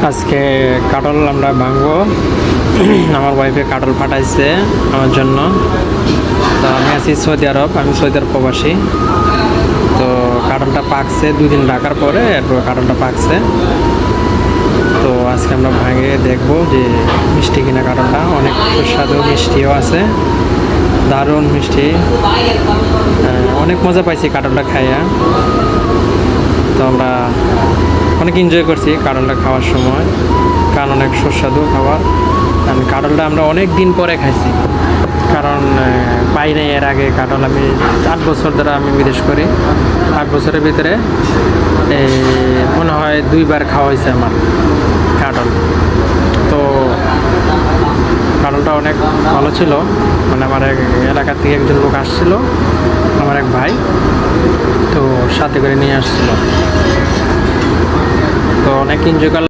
আজকে কাটল আমরা ভাঙবো। আমার ওয়াইফে কাটল পাঠাইছে আমার জন্য। তো আমি আছি সৌদি আরব, আমি সৌদি আরব প্রবাসী। তো কাটলটা পাকছে 2 দিন রাখার পরে, এরপর কাটলটা পাকছে। তো আজকে আমরা ভাঙে দেখবো যে মিষ্টি কিনা কাটলটা। অনেক সুস্বাদু, মিষ্টিও আছে, দারুণ মিষ্টি। অনেক মজা পাইছি কাটলটা খাইয়া। তো আমরা অনেক এনজয় করছি কাটলটা খাওয়ার সময়, কারণ অনেক সুস্বাদু খাবার। কাটলটা আমরা অনেক দিন পরে খাইছি, কারণ পাই নাই এর আগে কাটল। আমি 8 বছর ধরে আমি বিদেশ করি। 8 বছরের ভিতরে মনে হয় 2বার খাওয়া হয়েছে আমার কাটল। তো কাটলটা অনেক ভালো ছিল। মানে আমার এক এলাকা থেকে একজন লোক আসছিল, আমার এক ভাই, তো সাথে করে নিয়ে আসছিল। তো অনেক এনজয় করলাম।